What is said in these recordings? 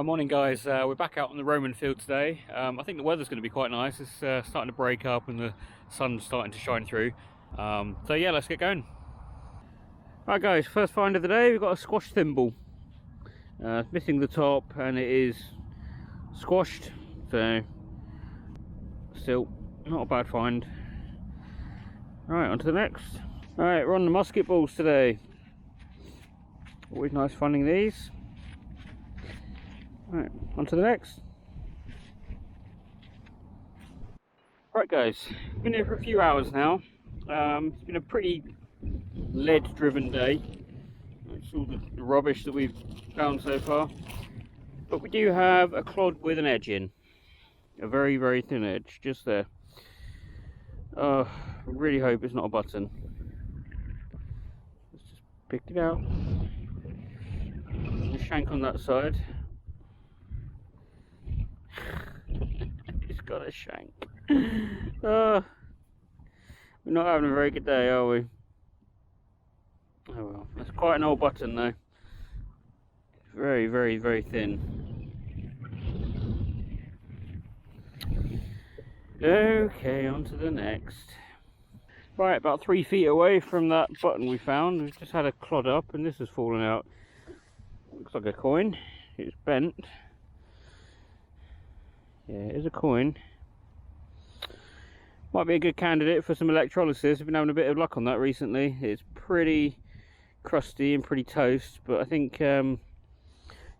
Morning guys, we're back out on the Roman field today. I think the weather's going to be quite nice. It's starting to break up and the sun's starting to shine through. So yeah, let's get going. Right guys, first find of the day, we've got a squash thimble. Missing the top and it is squashed, so still not a bad find. Right, on to the next. Alright, we're on the musket balls today. Always nice finding these. Right, on to the next. Right guys, been here for a few hours now. It's been a pretty lead driven day. That's all the rubbish that we've found so far. But we do have a clod with an edge in. A very, very thin edge, just there. I really hope it's not a button. Let's just pick it out. There's a shank on that side. It's got a shank. We're not having a very good day, are we? Oh well, that's quite an old button though. Very, very, very thin. Okay, on to the next. Right, about 3 feet away from that button we found, we've just had a clod up and this has fallen out. Looks like a coin. It's bent. Yeah, it is a coin. Might be a good candidate for some electrolysis. I've been having a bit of luck on that recently. It's pretty crusty and pretty toast, but I think a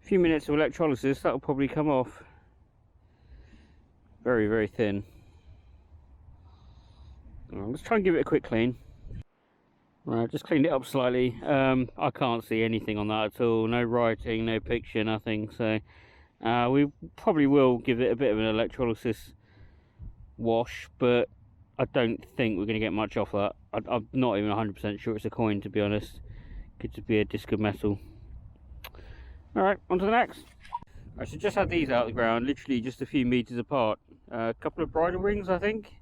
few minutes of electrolysis, that'll probably come off. Very, very thin. Let's try and give it a quick clean. Right, just cleaned it up slightly. I can't see anything on that at all. No writing, no picture, nothing. So we probably will give it a bit of an electrolysis wash, but I don't think we're going to get much off that. I'm not even 100% sure it's a coin, to be honest. Could just be a disc of metal. Alright, on to the next. I should just had these out of the ground, literally just a few meters apart. A couple of bridle rings, I think.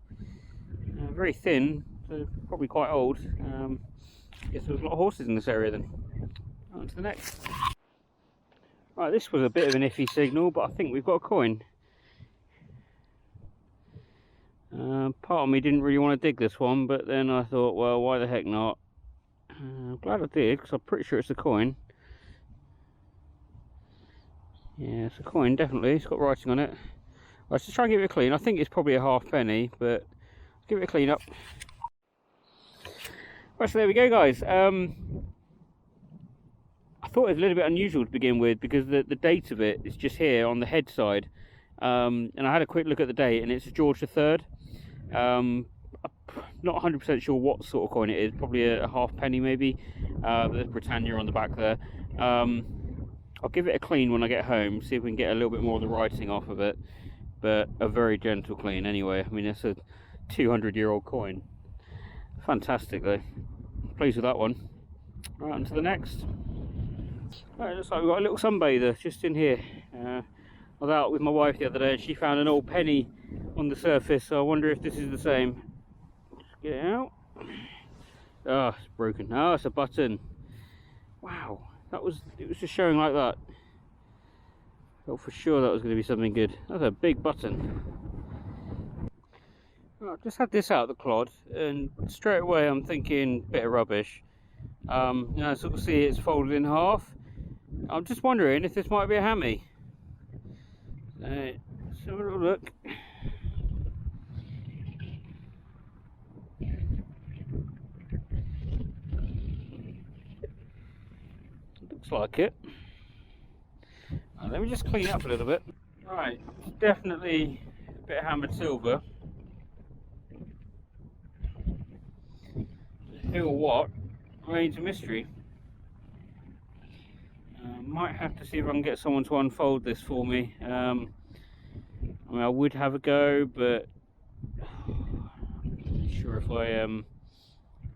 Very thin, so probably quite old. Guess there's a lot of horses in this area then. On to the next. Right, this was a bit of an iffy signal, but I think we've got a coin. Part of me didn't really want to dig this one, but then I thought, well, why the heck not? I'm glad I did, because I'm pretty sure it's a coin. Yeah, it's a coin, definitely. It's got writing on it. Let's just try and give it a clean. I think it's probably a halfpenny, but let's give it a clean up. Right, so there we go, guys. I thought it was a little bit unusual to begin with because the date of it is just here on the head side. And I had a quick look at the date and it's George III. I'm not 100% sure what sort of coin it is, probably a halfpenny maybe. There's Britannia on the back there. I'll give it a clean when I get home, see if we can get a little bit more of the writing off of it. But a very gentle clean anyway. I mean, it's a 200-year-old coin. Fantastic though. Pleased with that one. Right, on to the next. Right, looks like we've got a little sunbather just in here. I was out with my wife the other day and she found an old penny on the surface, so I wonder if this is the same. Just get it out. Oh, it's broken. Oh, it's a button. Wow, it was just showing like that. Thought for sure that was going to be something good. That's a big button. Well, I've just had this out of the clod and straight away I'm thinking bit of rubbish. You know, sort of see it's folded in half. I'm just wondering if this might be a hammy. Let's have a little look. Looks like it. Let me just clean it up a little bit. Right, definitely a bit of hammered silver. Who or what remains a mystery. Might have to see if I can get someone to unfold this for me. I mean, I would have a go, but I'm not sure if I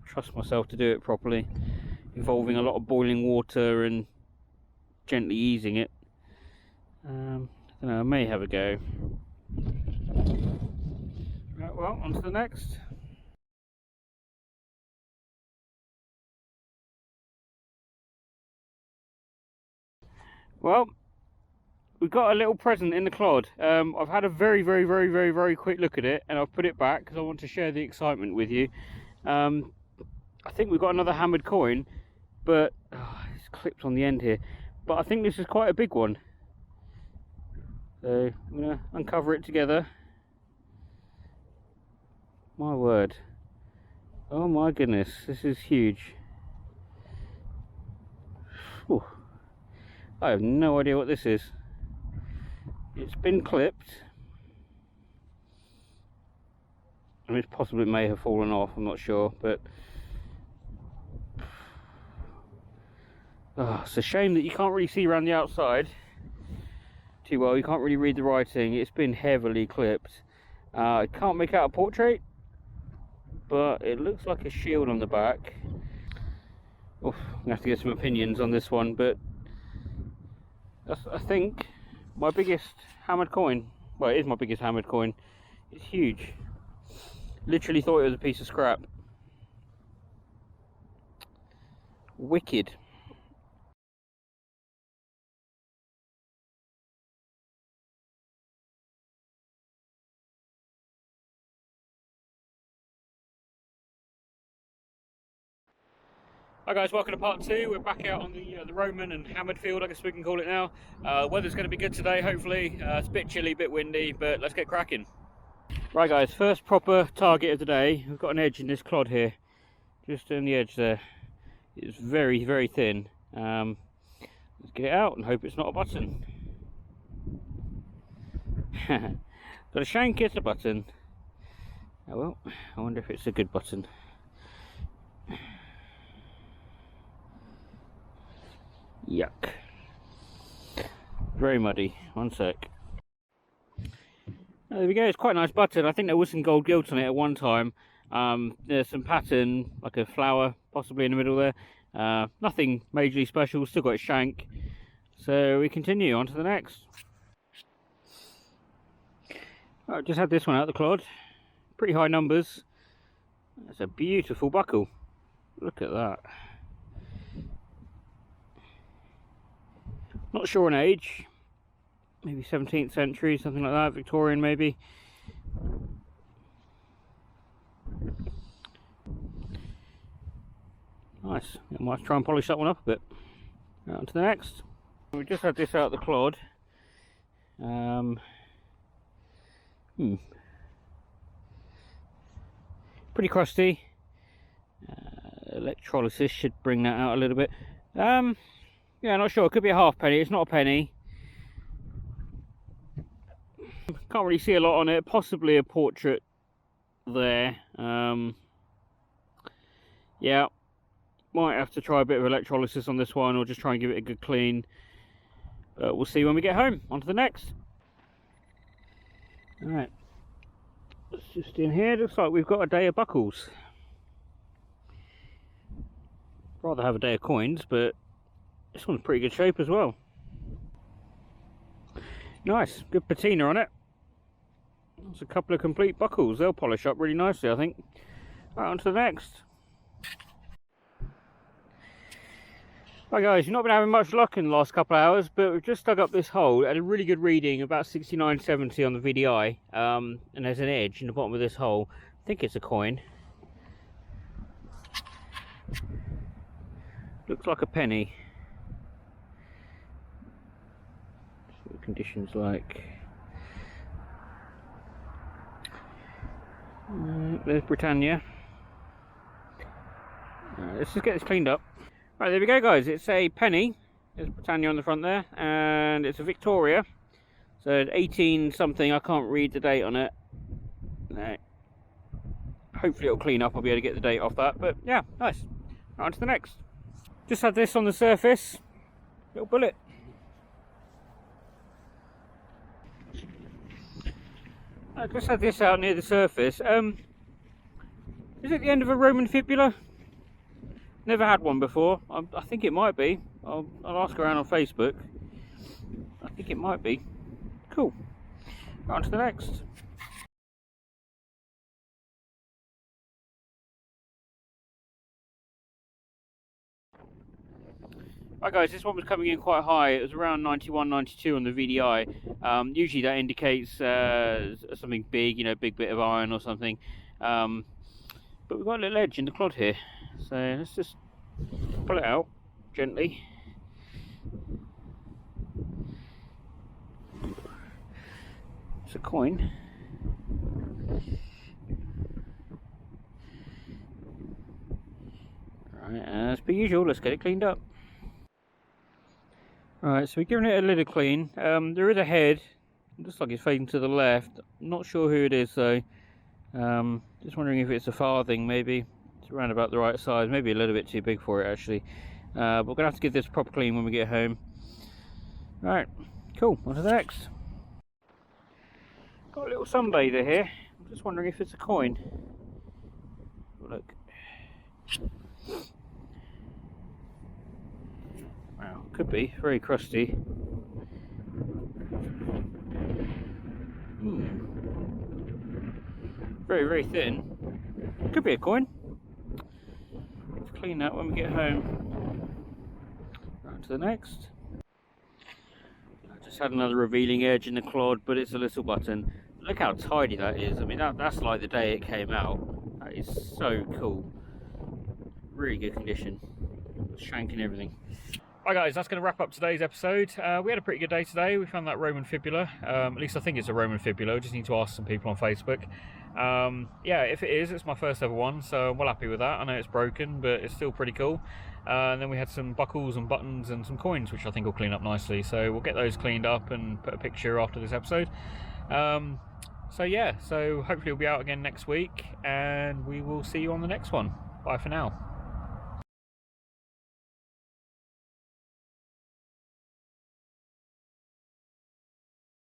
trust myself to do it properly, involving a lot of boiling water and gently easing it. I don't know, I may have a go. Right, well, on to the next. Well, we got a little present in the clod. I've had a very quick look at it, and I've put it back because I want to share the excitement with you. I think we've got another hammered coin, but it's clipped on the end here. But I think this is quite a big one. So I'm going to uncover it together. My word. Oh my goodness, this is huge. Whew. I have no idea what this is. It's been clipped. I mean, it's possible it may have fallen off, I'm not sure, but it's a shame that you can't really see around the outside too well. You can't really read the writing. It's been heavily clipped. I can't make out a portrait, but it looks like a shield on the back. Oof, I'm gonna have to get some opinions on this one, but that's, I think, my biggest hammered coin. Well, it is my biggest hammered coin. It's huge. Literally thought it was a piece of scrap. Wicked. Hi guys, welcome to part 2. We're back out on the Roman and hammered field, I guess we can call it now. Weather's going to be good today, hopefully. It's a bit chilly, a bit windy, but let's get cracking. Right guys, first proper target of the day. We've got an edge in this clod here, just on the edge there. It's very thin. Let's get it out and hope it's not a button. Got a shank, it's a button. Oh well, I wonder if it's a good button. Yuck. Very muddy. One sec. There we go. It's quite a nice button. I think there was some gold gilt on it at one time. There's some pattern, like a flower possibly in the middle there. Nothing majorly special. Still got a shank. So we continue on to the next. I just had this one out the clod. Pretty high numbers. It's a beautiful buckle. Look at that. Not sure on age, maybe 17th century, something like that, Victorian maybe. Nice. I might try and polish that one up a bit. Right, on to the next. We just had this out of the clod. Pretty crusty. Electrolysis should bring that out a little bit. Yeah, not sure. It could be a half penny. It's not a penny. Can't really see a lot on it. Possibly a portrait there. Yeah, might have to try a bit of electrolysis on this one, or just try and give it a good clean. But we'll see when we get home. On to the next. Alright. It's just in here. Looks like we've got a day of buckles. Rather have a day of coins, but this one's pretty good shape as well. Nice, good patina on it. There's a couple of complete buckles. They'll polish up really nicely, I think. Right, on to the next. Right guys, you've not been having much luck in the last couple of hours, but we've just dug up this hole. It had a really good reading, about 69.70 on the VDI. And there's an edge in the bottom of this hole. I think it's a coin. Looks like a penny. Conditions like there's Britannia. Let's just get this cleaned up. Right, there we go guys, it's a penny. There's Britannia on the front there, and it's a Victoria, so 18 something. I can't read the date on it. No. Hopefully it'll clean up. I'll be able to get the date off that, but yeah, nice. Right, on to the next. Just had this on the surface, little bullet. I just had this out near the surface. Is it the end of a Roman fibula? Never had one before. I think it might be. I'll ask around on Facebook. I think it might be. Cool. Right, on to the next. Right guys, this one was coming in quite high. It was around 91, 92 on the VDI. Usually that indicates something big, you know, big bit of iron or something. But we've got a little edge in the clod here. So let's just pull it out gently. It's a coin. Right, as per usual, let's get it cleaned up. Right, so we're giving it a little clean. There is a head. It looks like it's fading to the left. I'm not sure who it is though. Just wondering if it's a farthing maybe. It's around about the right size, maybe a little bit too big for it actually. But we're going to have to give this a proper clean when we get home. Right, cool, on to the next. Got a little sunbather here. I'm just wondering if it's a coin. Look. Wow, could be. Very crusty. Very, very thin. Could be a coin. Let's clean that when we get home. Right, to the next. I just had another revealing edge in the clod, but it's a little button. Look how tidy that is. I mean, that's like the day it came out. That is so cool. Really good condition. Shank and everything. Right guys, that's going to wrap up today's episode. We had a pretty good day today. We found that Roman fibula. At least I think it's a Roman fibula. I just need to ask some people on Facebook. Yeah, if it is, it's my first ever one, so I'm well happy with that. I know it's broken, but it's still pretty cool. And then we had some buckles and buttons and some coins, which I think will clean up nicely. So we'll get those cleaned up and put a picture after this episode. So yeah, so hopefully we'll be out again next week, and we will see you on the next one. Bye for now.